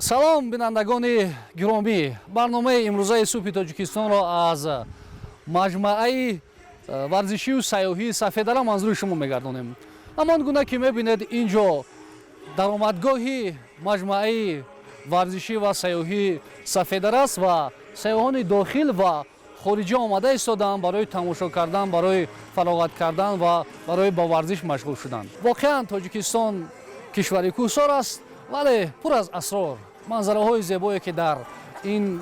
салом бинандагони гиромӣ, барномаи имрӯзаи субҳи тоҷикистонро аз маҷмӯаи варзишию сайёҳии Сафедара манзури шумо мегардонем. ҳамон гуна ки мебинед инҷо даромадгоҳи маҷмӯаи варзишӣ ва сайёҳии Сафедара аст ва сайёҳони дохил ва хориҷӣ омада истодаанд барои тамошо кардан, барои фароғат кардан ва барои ба варзиш машғул шудан. Воқеан Тоҷикистон кишвари кӯҳсор аст, вале пур аз асрор. манзараҳои зебое ки дар ин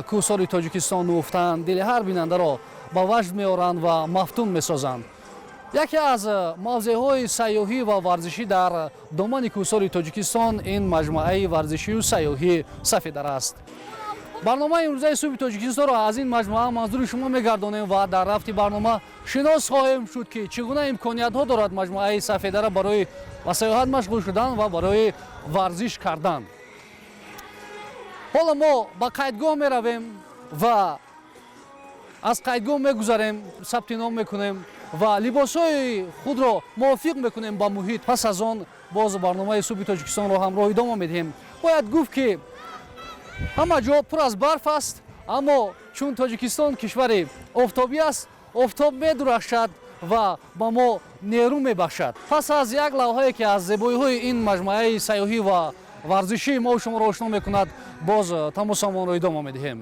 кӯҳсори Тоҷикистон нуфтаанд, дили ҳар бинандаро ба ваҷд меоранд ва мафтун месозанд. яке аз мавзеъҳои сайёҳӣ ва варзишӣ дар домани кӯҳсори Тоҷикистон ин маҷмӯаи варзишию сайёҳии Сафедара аст. барномаи имрӯзаи субҳи Тоҷикистонро аз ин маҷмӯа манзури шумо мегардонем ва дар рафти барнома шинос хоҳем шуд ки чӣ гуна имкониятҳо дорад маҷмӯаи Сафедара барои ба сайёҳат машғул шудан ва барои варзиш кардан. ҳоло мо ба қайдгоҳ меравем ва аз қайдгоҳ мегузарем, сабти ном мекунем ва либосҳои худро мувофиқ мекунем ба муҳит. пас аз он боз барномаи субҳи Тоҷикистонро ҳамроҳӣ идома медиҳем. бояд гуфт ки ҳама ҷо пур аз барф аст, аммо чун Тоҷикистон кишвари офтобӣ аст, офтоб медурахшад ва ба мо нерӯ мебахшад. пас аз як лавҳае ки аз зебоиҳои ин маҷмӯаи сайёҳӣ ва варзишӣ мо шуморо ошно мекунад, боз тамосамонро идома медиҳем.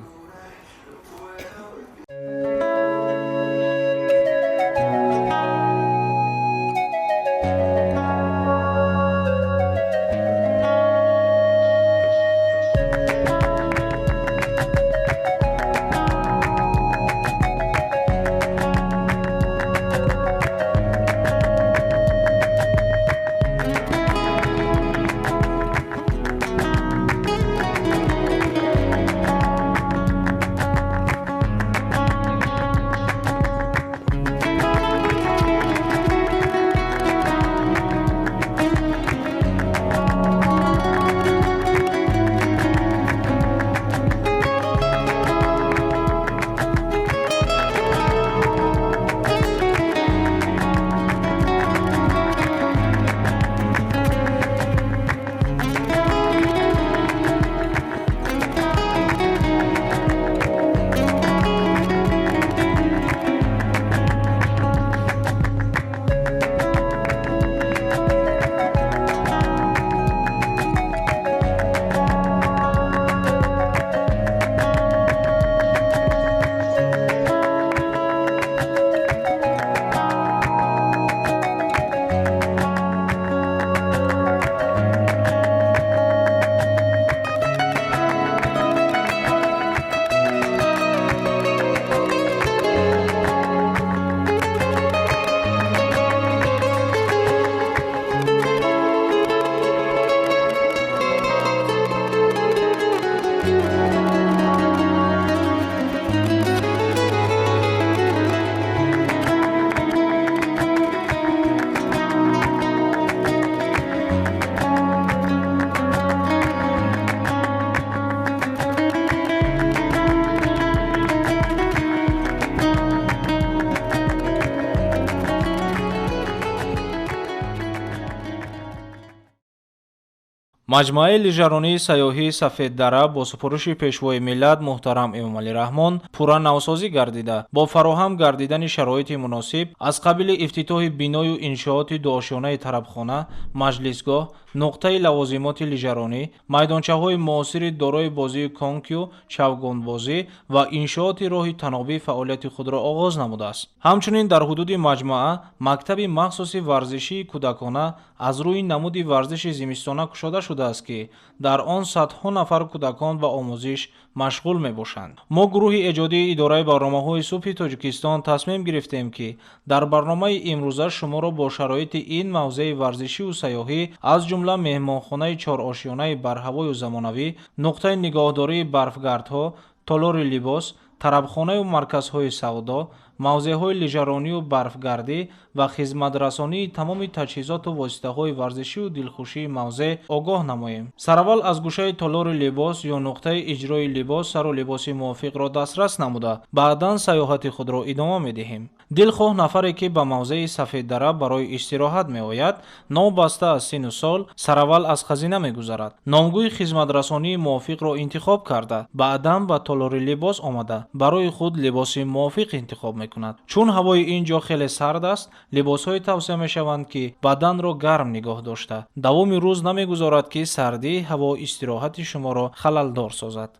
маҷмӯаи лижаронии сайёҳии Сафеддара бо супуруши пешвои миллат муҳтарам Эмомалӣ Раҳмон пурра навсозӣ гардида, бо фароҳам гардидани шароити муносиб аз қабили ифтитоҳи биною иншооти дуошёнаи тарабхона, маҷлисгоҳ, нуқтаи лавозимоти лижаронӣ, майдончаҳои муосири дорои бозии конкию, чавгонбозӣ ва иншооти роҳи танобии фаъолияти худро оғоз намудааст. ҳамчунин дар ҳудуди маҷмӯа мактаби махсуси варзишии кӯдакона аз рӯи намуди варзиши зимистона кушода шудааст ки дар он садҳо нафар кӯдакон ба омӯзиш машғул мебошанд. мо гурӯҳи эҷодии идораи барномаҳои субҳи Тоҷикистон тасмим гирифтем ки дар барномаи имрӯза шуморо бо шароити ин мавзеи варзишию сайёҳӣ аз ҷумла меҳмонхонаи чорошёнаи барҳавою замонавӣ, нуқтаи нигоҳдории барфгардҳо, толори либос, тарабхонаю марказҳои савдо мавзеъҳои лижаронию барфгардӣ ва хизматрасонии тамоми таҷҳизоту воситаҳои варзишию дилхушии мавзеъ огоҳ намоем. Сараввал аз гӯшаи толори либос ё нуқтаи иҷрои либос сару либоси мувофиқро дастрас намуда, баъдан сайёҳати худро идома медиҳем. дилхоҳ нафаре ки ба мавзеи Сафеддара барои истироҳат меояд, новбаста аз сину сол сараввал аз хазина мегузарад. номгӯи хизматрасонии мувофиқро интихоб карда, баъдан ба толори либос омада, барои худ либоси мувофиқ интихоб мекунад. чун ҳавои ин ҷо хеле сард аст, либосҳое тавсия мешаванд ки баданро гарм нигоҳ дошта, давоми рӯз намегузорад ки сардӣ ҳаво истироҳати шуморо халалдор созад.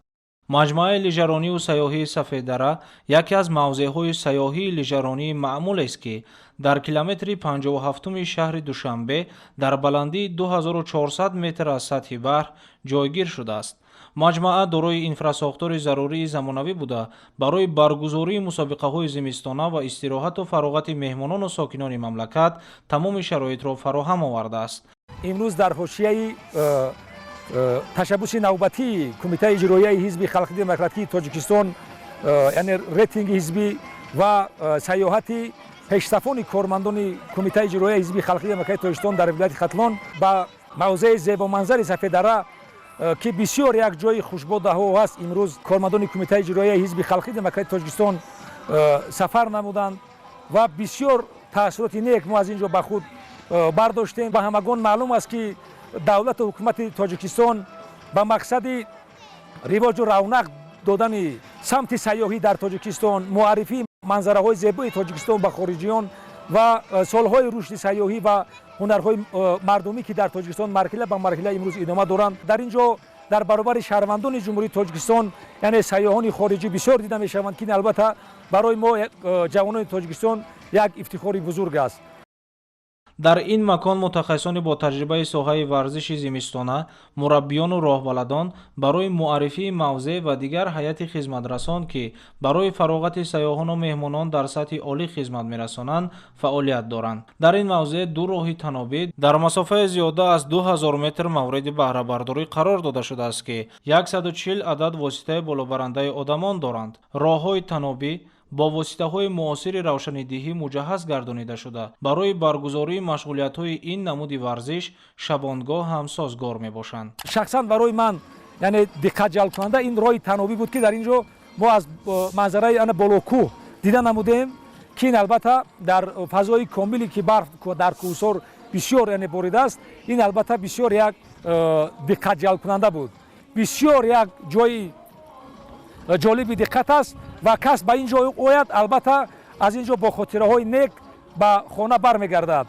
маҷмӯаи лижаронию сайёҳии Сафеддара яке аз мавзеъҳои сайёҳии лижаронии маъмулест ки дар километри 57-уми шаҳри Душанбе дар баландии 2400 метр аз сатҳи баҳр ҷойгир шудааст. маҷмӯа дорои инфрасохтори зарурии замонавӣ буда, барои баргузории мусобиқаҳои зимистона ва истироҳату фароғати меҳмонону сокинони мамлакат тамоми шароитро фароҳам овардааст. имрӯз дар ҳошияи ташаббуси навбатии кумитаи иҷроияи ҳизби халқи демократии Тоҷикистон, яъне рейтинги ҳизбӣ ва сайёҳати пешсафони кормандони кумитаи иҷроияи ҳизби халқи демократии Тоҷикистон дар вилояти Хатлон ба мавзеи зебоманзари Сафеддара ки бисёр як ҷои хушбодаҳо ҳаст, имрӯз кормандони кумитаи иҷроияи ҳизби халқи демократии Тоҷикистон сафар намуданд ва бисёр таъссуроти нек мо аз ин ҷо ба худ бардоштем. ба ҳамагон маълум аст ки давлату ҳукумати Тоҷикистон ба мақсади ривоҷу равнақ додани самти сайёҳӣ дар Тоҷикистон, муаррифии манзараҳои зебои Тоҷикистон ба хориҷиён ва солҳои рушди сайёҳӣ ва ҳунарҳои мардумӣ ки дар Тоҷикистон марҳила ба марҳила имрӯз идома доранд. дар ин ҷо дар баробари шаҳрвандони ҷумҳурии Тоҷикистон, яъне сайёҳони хориҷӣ бисёр дида мешаванд, ки ин албатта барои мо ҷавонони Тоҷикистон як ифтихори бузург аст. дар ин макон мутахассисони бо таҷрибаи соҳаи варзиши зимистона, мураббиёну роҳбаладон барои муаррифии мавзеъ ва дигар ҳайати хизматрасон ки барои фароғати сайёҳону меҳмонон дар сатҳи олӣ хизмат мерасонанд, фаъолият доранд. дар ин мавзеъ ду роҳи танобӣ дар масофаи зиёда аз 2000 метр мавриди баҳрабардорӣ қарор дода шудааст ки 140 адад воситаи болобарандаи одамон доранд. роҳҳои танобӣ бо воситаҳои муосири равшанидиҳӣ муҷаҳҳаз гардонида шуда, барои баргузории машғулиятҳои ин намуди варзиш шабонгоҳ ҳам созгор мебошанд. шахсан барои ман яъне диққатҷалбкунанда ин роҳи танобӣ буд, ки дар ин ҷо мо аз манзараи ана болокӯҳ дида намудем, ки ин албатта дар фазои комиле ки барф дар кӯҳсор бисёр яъне боридааст, ин албатта бисёр як диққатҷалбкунанда буд. бисёр як ҷои ҷолиби диққат аст ва кас ба ин ҷо ояд, албатта аз ин ҷо бо хотираҳои нек ба хона бармегардад.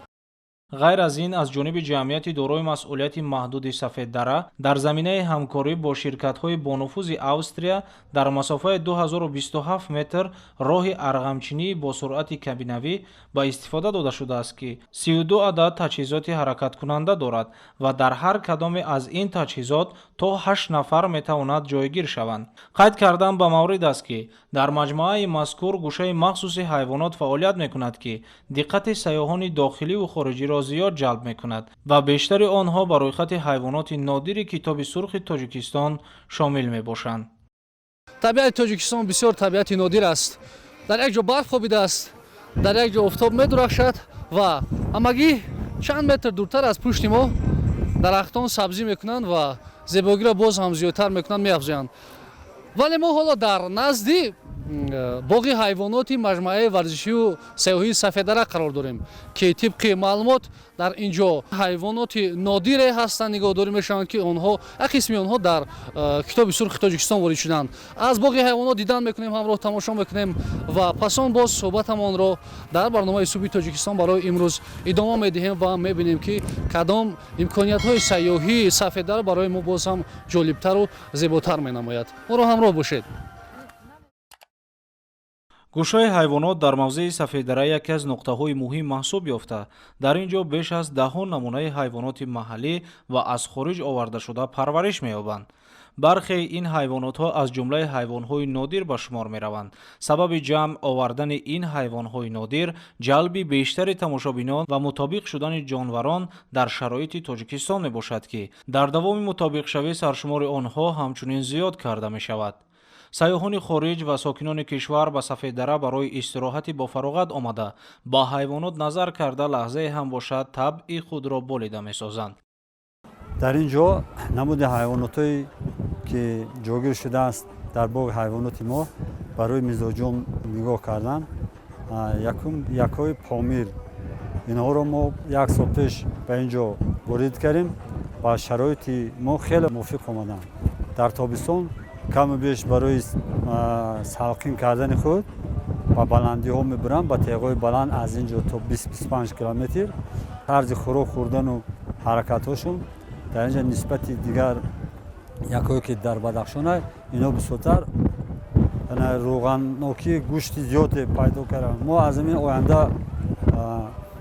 ғайр аз ин, аз ҷониби ҷамъияти дорои масъулияти маҳдуди Сафеддара дар заминаи ҳамкорӣ бо ширкатҳои бонуфузи Австрия дар масофаи 2027 метр роҳи арғамчинии бо суръати кабинавӣ ба истифода дода шудааст ки 32 адад таҷҳизоти ҳаракаткунанда дорад ва дар ҳар кадоме аз ин таҷҳизот то 8 нафар метавонад ҷойгир шаванд. қайд кардан ба маврид аст ки дар маҷмӯаи мазкур гӯшаи махсуси ҳайвонот фаъолият мекунад ки диққати сайёҳони дохиливу хориҷиро зиёд ҷалб мекунад ва бештари онҳо ба рӯйхати ҳайвоноти нодири Китоби сурхи Тоҷикистон шомил мебошанд. табиати Тоҷикистон бисёр табиати нодир аст. дар як ҷо барф хобидааст, дар як ҷо офтоб медурахшад ва ҳамагӣ чанд метр дуртар аз пушти мо дарахтон сабзӣ мекунанд ва зебогиро боз ҳам зиёдтар мекунанд, меафзоянд. вале мо ҳоло дар назди боғи ҳайвоноти маҷмӯаи варзишию сайёҳии Сафеддара қарор дорем, ки тибқи маълумот дар ин ҷо ҳайвоноти нодире ҳастанд, нигоҳдорӣ мешаванд, ки онҳо як қисми онҳо дар Китоби сурхи Тоҷикистон ворид шуданд. аз боғи ҳайвонот дидан мекунем, ҳамроҳ тамошо мекунем ва пасон боз суҳбатамонро дар барномаи Субҳи Тоҷикистон барои имрӯз идома медиҳем ва мебинем, ки кадом имкониятҳои сайёҳии Сафеддара барои мо боз ҳам ҷолибтару зеботар менамояд. моро ҳамроҳ бошед. гӯшаи ҳайвонот дар мавзеи Сафеддара яке аз нуқтаҳои муҳим маҳсуб ёфта, дар ин ҷо беш аз 10 намунаи ҳайвоноти маҳаллӣ ва аз хориҷ овардашуда парвариш меёбанд. бархе ин ҳайвонотҳо аз ҷумлаи ҳайвонҳои нодир ба шумор мераванд. сабаби ҷамъ овардани ин ҳайвонҳои нодир ҷалби бештари тамошобинон ва мутобиқ шудани ҷонварон дар шароити Тоҷикистон мебошад, ки дар давоми мутобиқшавӣ саршумори онҳо ҳамчунин зиёд карда мешавад. сайёҳони хориҷ ва сокинони кишвар ба Сафеддара барои истироҳати ба фароғат омада ба ҳайвонот назар карда лаҳзае ҳам бошад табъи худро болида месозанд. дар ин ҷо намуди ҳайвонотое ки ҷойгир шудааст дар боғи ҳайвоноти мо барои мизоҷон нигоҳ кардан. Якҳои помир, инҳоро мо 1 сол пеш ба ин ҷо ворид кардем. ба шароити мо хеле мувофиқ омаданд. дар тобистон каму беш барои салқин кардани худ ба баландиҳо мебуранд, ба теғҳои баланд аз ин ҷо то 20-25 километр. тарзи хӯрок хӯрдану ҳаракатҳошон дар ин ҷо нисбати дигар якҳое ки дар Бадахшон ино бисёртар роғаннокӣ гӯшти зиёде пайдо карданд. мо аз ҳамин оянда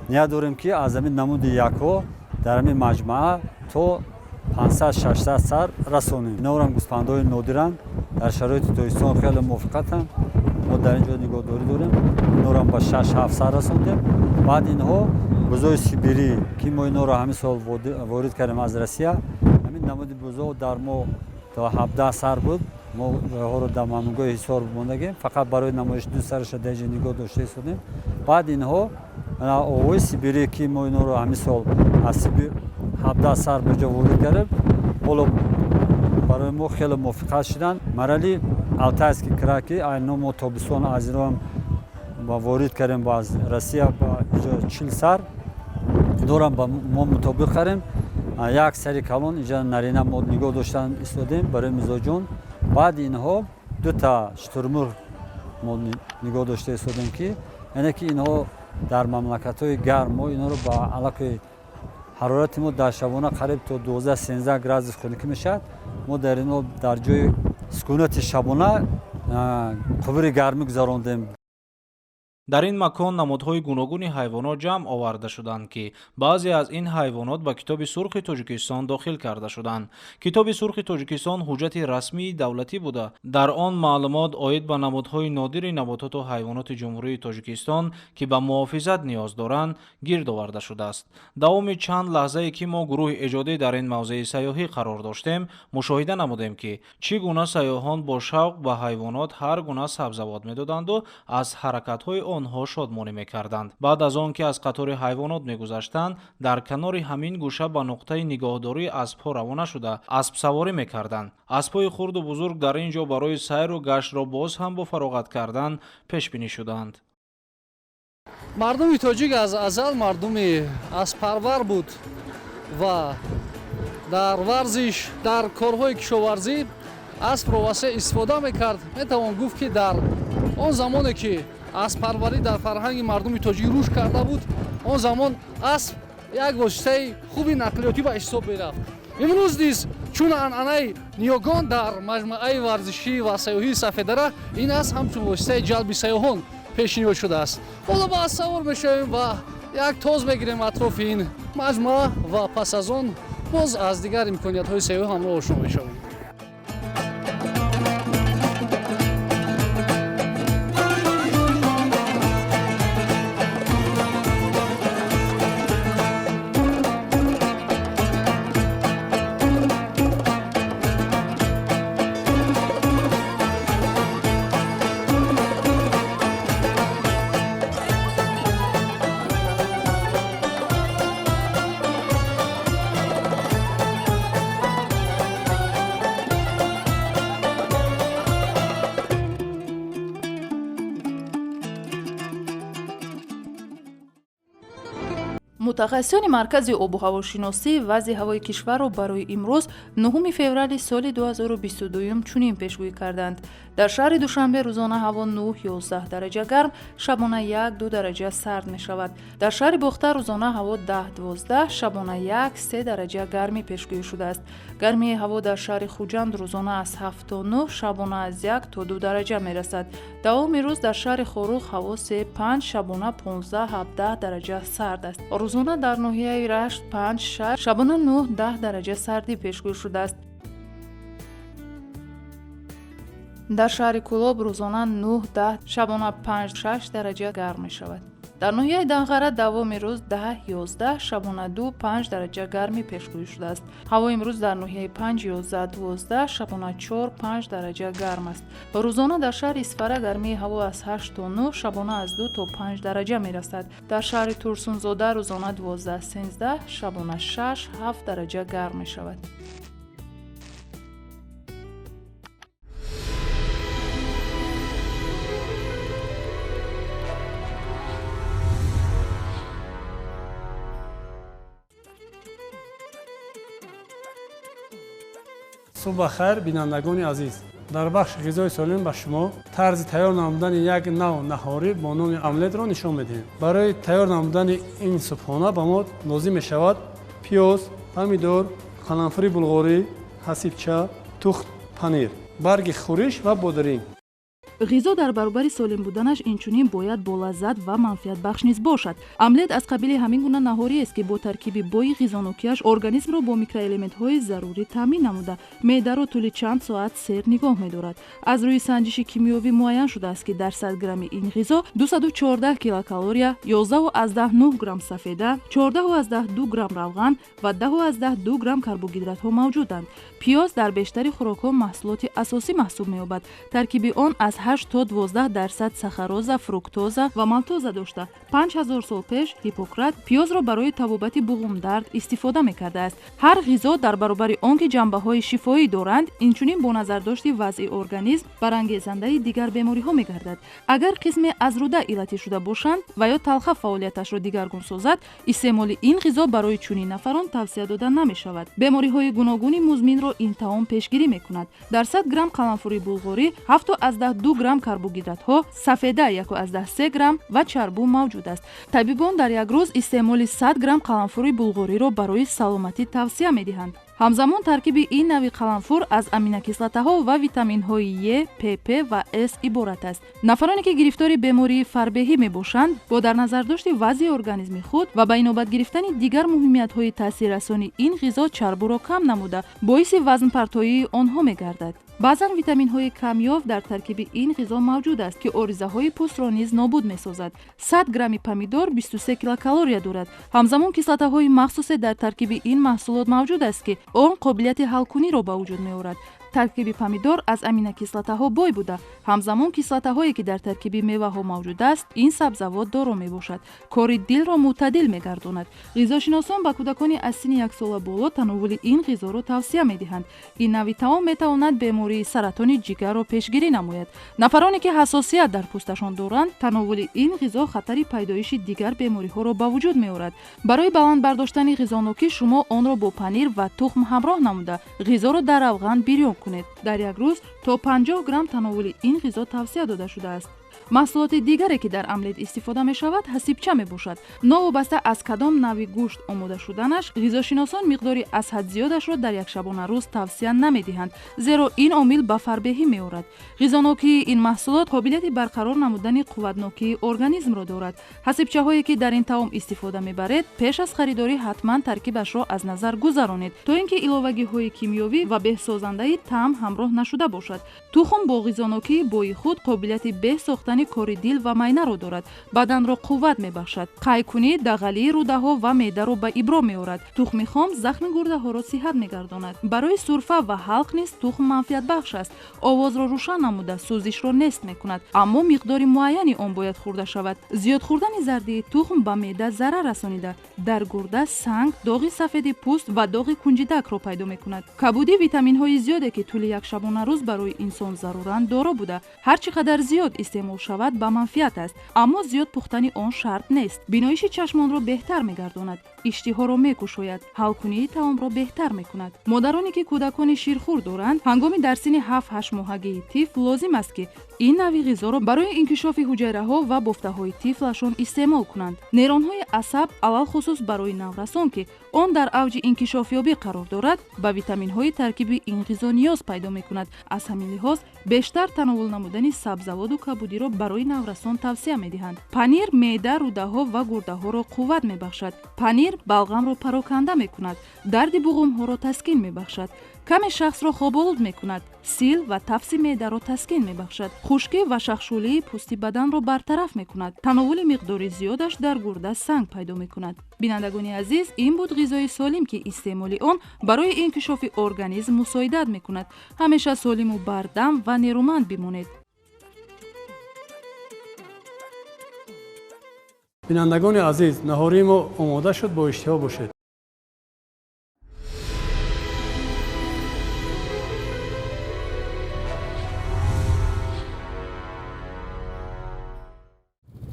ният дорем ки аз ҳамин намуди якҳо дар ҳамин маҷмӯа то 500-600 сар расонем. инҳорам гӯспандҳои нодиранд, дар шароити тобистон хеле мувофиқатанд. мо дар ин ҷо нигоҳдорӣ дорем, инҳорам ба 6-7 сар расондем. баъд инҳо бӯзои сибирӣ ки мо инҳоро ҳамин сол ворид кардем аз Россия, ҳамин намуди бӯзо дар мо то 17 сар буд. мо ҳоро дар мамнӯъгоҳи ҳисор мондагем, фақат барои намоиш 2 сараша дар ин ҷо нигоҳ дошта истодем. баъд инҳо оғои сибирӣ ки мо инҳоро ҳамин сол аз Сибир 17 сар ба ҷо ворид кардем, ҳоло барои мо хеле мувофиқат шуданд. марҳали Алтайский край ки айно мо тобистон аз инҳоам ворид кардем ба аз Россия ба ҷо 40 сар. инҳорам ба мо мутобиқ кардем. як сари калон инҷа нарина мо нигоҳ доштан истодем барои мизоҷон. баъди инҳо 2 штурмурғ мо нигоҳ дошта истодем ки яъне ки инҳо дар мамлакатҳои гарм мо инҳоро ба аллакои ҳарорати мо дар шабона қариб то 12-13 градус хунукӣ мешавад. мо дар инҳо дар ҷои сукунати шабона қуввари гармӣ гузарондем. дар ин макон намудҳои гуногуни ҳайвонот ҷамъ оварда шуданд ки баъзе аз ин ҳайвонот ба Китоби сурхи Тоҷикистон дохил карда шуданд. Китоби сурхи Тоҷикистон ҳуҷҷати расмии давлатӣ буда, дар он маълумот оид ба намудҳои нодири набототу ҳайвоноти Ҷумҳурии Тоҷикистон ки ба муҳофизат ниёз доранд гирд оварда шудааст. давоми чанд лаҳзае ки мо гурӯҳи эҷодӣ дар ин мавзеи сайёҳӣ қарор доштем, мушоҳида намудем ки чӣ гуна сайёҳон бо шавқ ба ҳайвонот ҳар гуна сабзавот медоданду аз ҳаракатҳои онҳо шодмонӣ мекарданд. баъд аз он ки аз қатори ҳайвонот мегузаштанд, дар канори ҳамин гӯша ба нуқтаи нигоҳдории аспҳо равона шуда аспсаворӣ мекарданд. аспҳои хурду бузург дар ин ҷо барои сайру гаштро боз ҳам бо фароғат кардан пешбинӣ шуданд. мардуми тоҷик аз азал мардуми асппарвар буд ва дар варзиш, дар корҳои кишоварзӣ аспро васеъ истифода мекард. метавон гуфт ки дар он замоне ки асппарварӣ дар фарҳанги мардуми тоҷик рушд карда буд, он замон асп як воситаи хуби нақлиётӣ ба ҳисоб мерафт. имрӯз низ чун анъанаи ниёгон дар маҷмӯаи варзишӣ ва сайёҳии Сафеддара, ин асп ҳамчун воситаи ҷалби сайёҳон пешниҳод шудааст. ҳоло ба асп савор мешавем ва як тоз мегирем атрофи ин маҷмӯа ва пас аз он боз аз дигар имкониятҳои сайёҳӣ ҳамроҳ ошно мешавем. мутахассисони маркази обу ҳавошиносӣ вазъи ҳавои кишварро барои имрӯз 9 феврали соли 2022 чунин пешгӯӣ карданд. дар шаҳри Душанбе рӯзона ҳаво 9-11 дараҷа гарм, шабона 1-2 дараҷа сард мешавад. дар шаҳри Бохта рӯзона ҳаво 10-12, шабона 1-3 дараҷа гармӣ пешгӯӣ шудааст. гармии ҳаво дар шаҳри Хуҷанд рӯзона аз 7-9, шабона аз 1-2 дараҷа мерасад. давоми рӯз дар шаҳри Хорух ҳаво 3-5, шабона 15-17 дараҷа сард аст. рӯзона дар ноҳияи Рашт 5-6, шабона 9-10 дараҷа сардӣ пешгӯӣ шудааст. дар шаҳри Кӯлоб рӯзона 9-10, шабона 5-6 дараҷа гарм мешавад. дар ноҳияи Данғара давоми рӯз 10-11, шабона 2-5 дараҷа гармӣ пешгӯӣ шудааст. ҳаво имрӯз дар ноҳияи 5-11-12, шабона 4-5 дараҷа гарм аст. рӯзона дар шаҳри Исфара гармии ҳаво аз 8 то 9, шабона аз 2 то 5 дараҷа мерасад. дар шаҳри Турсунзода рӯзона 12-13, шабона 6-7 дараҷа гарм мешавад. صبح بخیر بینندگان عزیز، در بخش غذای سالم به شما طرز تیار نمودن یک نوع نهاری با نام املت را نشان میدهیم. برای تیار نمودن این صبحانه به ما لازم می شود پیاز، پمیدور، قرنفل بلغاری، حسیبچه، تخم پنیر، برگ خورش و بادرینگ. ғизо дар баробари солим буданаш инчунин бояд болаззат ва манфиатбахш низ бошад. амлет аз қабили ҳамин гуна наҳориест ки бо таркиби бои ғизонокиаш организмро бо микроэлементҳои зарурӣ таъмин намуда меъдаро тӯли чанд соат сер нигоҳ медорад. аз рӯи санҷиши кимиёвӣ муайян шудааст ки дар 100 грамми ин ғизо 214 килокалория, 11,9 грамм сафеда, 14,2 грамм равған ва 10,2 грамм карбогидратҳо мавҷуданд. пиёз дар бештари хӯрокҳо маҳсулоти асосӣ маҳсуб меёбад. таркиби он аз 8 то 12% сахароза, фруктоза ва малтоза дошта. 5000 сол пеш Ҳиппократ пиёзро барои табобати буғумдард истифода мекардааст. ҳар ғизо дар баробари он ки ҷанбаҳои шифоӣ доранд, инчунин бо назардошти вазъи организм барангезандаи дигар бемориҳо мегардад. агар қисме аз руда иллатӣ шуда бошанд ва ё талха фаъолияташро дигаргун созад, истеъмоли ин ғизо барои чунин нафарон тавсия дода намешавад. бемориҳои гуногуни музминро ин таом пешгирӣ мекунад. дар 100 грамм қаламфури булғорӣ 7,2 грамм карбогидратҳо, сафеда 1,3 грамм ва чарбу мавҷуд аст. табибон дар як рӯз истеъмоли 100 грамм қаламфури булғориро барои саломатӣ тавсия медиҳанд. ҳамзамон таркиби ин нави қаламфур аз аминокислотаҳо ва витаминҳои Е, ПП ва С иборат аст. нафароне ки гирифтори бемории фарбеҳӣ мебошанд, бо дар назардошти вазъи организми худ ва ба инобат гирифтани дигар муҳимиятҳои таъсиррасони ин ғизо чарбуро кам намуда боиси вазнпартоии онҳо мегардад. баъзан витаминҳои камёв дар таркиби ин ғизо мавҷуд аст ки оризаҳои пӯстро низ нобуд месозад. 100 грамми помидор 23 килокалория дорад. ҳамзамон кислотаҳои махсусе дар таркиби ин маҳсулот мавҷуд аст ки он қобилияти ҳалкуниро ба вуҷуд меорад. таркиби помидор аз аминокислотаҳо бой буда, ҳамзамон кислотаҳое ки дар таркиби меваҳо мавҷуд аст, ин сабзавот доро мебошад. кори дилро мӯътадил мегардонад. ғизошиносон ба кӯдакони аз синни 1 сола боло тановули ин ғизоро тавсия медиҳанд. ин нави таом метавонад бемории саратони ҷигарро пешгирӣ намояд. нафароне ки ҳассосият дар пӯсташон доранд, тановули ин ғизо хатари пайдоиши дигар бемориҳоро ба вуҷуд меорад. барои баланд бардоштани ғизонокӣ шумо онро бо панир ва тухм ҳамроҳ намуда ғизоро дар равған бирён кунед. дар як рӯз то 50 грамм тановули ин ғизо тавсия дода шудааст. маҳсулоти дигаре ки дар амлет истифода мешавад ҳасибча мебошад. новобаста аз кадом нави гӯшт омода шуданаш, ғизошиносон миқдори аз ҳад зиёдашро дар як шабона рӯз тавсия намедиҳанд, зеро ин омил ба фарбеҳӣ меорад. ғизонокии ин маҳсулот қобилияти барқарор намудани қувватнокии организмро дорад. ҳасибчаҳое ки дар ин таом истифода мебаред, пеш аз харидорӣ ҳатман таркибашро аз назар гузаронед, то ин ки иловагиҳои кимиёвӣ ва беҳсозандаи таъм ҳамроҳ нашуда бошад. тухм бо ғизонокии бои худ қобилияти беҳ сохтани кори дил ва майнаро дорад. баданро қувват мебахшад. қайкунӣ, дағалии рӯдаҳо ва меъдаро ба ибро меорад. тухми хом захми гурдаҳоро сиҳат мегардонад. барои сурфа ва ҳалқ низ тухм манфиатбахш аст. овозро рӯшан намуда сӯзишро нест мекунад, аммо миқдори муайяни он бояд хӯрда шавад. зиёд хӯрдани зардии тухм ба меъда зарар расонида, дар гурда санг, доғи сафеди пӯст ва доғи кунҷидакро пайдо мекунад. кабудӣ витаминҳои зиёде ки тӯли як шабона рӯз барои инсон заруранд доро буда, ҳар чӣ қадар зиёд истеъмол шавад ба манфиат аст, аммо зиёд пухтани он шарт нест. биноиши чашмонро беҳтар мегардонад, иштиҳоро мекушояд, ҳалкунии таомро беҳтар мекунад. модароне ки кӯдакони ширхӯр доранд, ҳангоми дар синни 7-8 моҳагии тифл лозим аст ки ин нави ғизоро барои инкишофи ҳуҷайраҳо ва бофтаҳои тифлашон истеъмол кунанд. нейронҳои асаб алалхусус барои наврасон ки он дар авҷи инкишофёбӣ қарор дорад, ба витаминҳои таркиби ин ғизо ниёз пайдо мекунад. аз ҳамин лиҳоз бештар тановул намудани сабзаводу кабудиро барои наврасон тавсия медиҳанд. панир меъда, рӯдаҳо ва гурдаҳоро қувват мебахшад. панир балғамро пароканда мекунад, дарди буғумҳоро таскин мебахшад, каме шахсро хоболуд мекунад, сил ва тафси меъдаро таскин мебахшад, хушкӣ ва шахшулии пӯсти баданро бартараф мекунад, тановули миқдори зиёдаш дар гурда санг пайдо мекунад. Бинандагони азиз, ин буд ғизои солим ки истеъмоли он барои инкишофи организм мусоидат мекунад. ҳамеша солиму бардам ва нерӯманд бимонед. бинандагони азиз, наҳории мо омода шуд, бо иштиҳо бошед.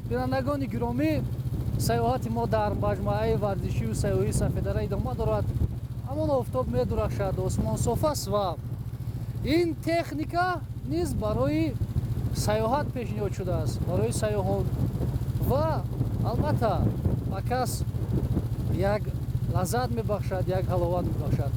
бинандагони гиромӣ, сайёҳати мо дар маҷмӯаи варзишию сайёҳии Сафедара идома дорад. ҳамон офтоб медурахшад, осмон соф аст ва ин техника низ барои сайёҳат пешниҳод шудааст, барои сайёҳон ва албатта ба кас як лаззат мебахшад, як ҳаловат мебахшад.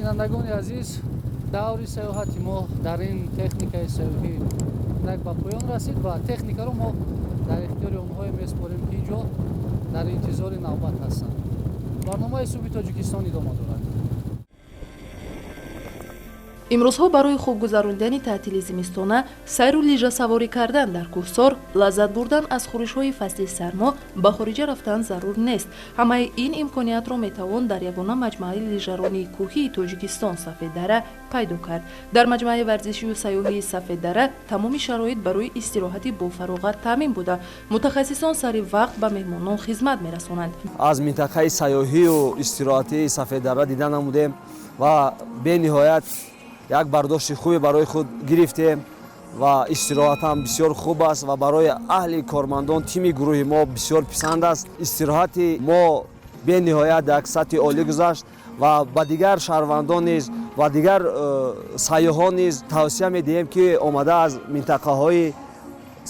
бинандагони азиз, даври сайёҳати мо дар ин техникаи сайёҳӣ як ба поён расид ва техникаро мо дар ихтиёри онҳое месупорем ки инҷо дар интизори навбат ҳастанд. барномаи субҳи Тоҷикистон идома дорад. имрӯзҳо барои хуб гузарондани таътили зимистона сайру лижасаворӣ кардан дар кӯҳсор, лаззат бурдан аз хӯришҳои фасли сармо ба хориҷа рафтан зарур нест. ҳамаи ин имкониятро метавон дар ягона маҷмӯаи лижаронии кӯҳии Тоҷикистон Сафедара пайдо кард. дар маҷмӯаи варзишию сайёҳии Сафедара тамоми шароит барои истироҳати бофароғат таъмин буда, мутахассисон сари вақт ба меҳмонон хизмат мерасонанд. аз минтақаи сайёҳию истироҳатии Сафедара дида намудем ва бениҳоят як бардошти хубе барои худ гирифтем ва истироҳатам бисёр хуб аст ва барои аҳли кормандон, тими гурӯҳи мо бисёр писанд аст. Истироҳати мо бениҳоят як сатҳи олӣ гузашт ва ба дигар шаҳрвандон низ ва дигар сайёҳон низ тавсия медиҳем ки омада аз минтақаҳои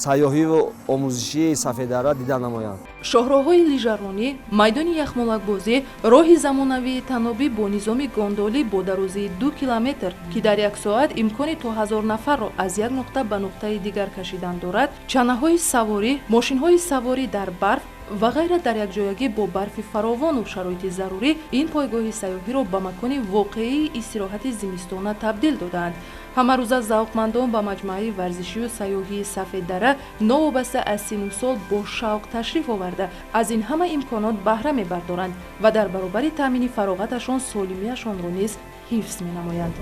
сайёҳиву омӯзишии Сафедара дида намоянд. шоҳроҳҳои лижаронӣ, майдони яхмолакбозӣ, роҳи замонавии танобӣ бо низоми гондолӣ бо дарозии 2 километр ки дар як соат имкони то 1000 нафарро аз як нуқта ба нуқтаи дигар кашидан дорад, чанаҳои саворӣ, мошинҳои саворӣ дар барф ва ғайра дар якҷоягӣ бо барфи фаровону шароити зарурӣ ин пойгоҳи сайёҳиро ба макони воқеии истироҳати зимистона табдил доданд. ҳамарӯза завқмандон ба маҷмӯаи варзишию сайёҳии Сафедара новобаста аз сину сол бо шавқ ташриф оварда аз ин ҳама имконот баҳра мебардоранд ва дар баробари таъмини фароғаташон солимиашонро низ ҳифз менамоянд.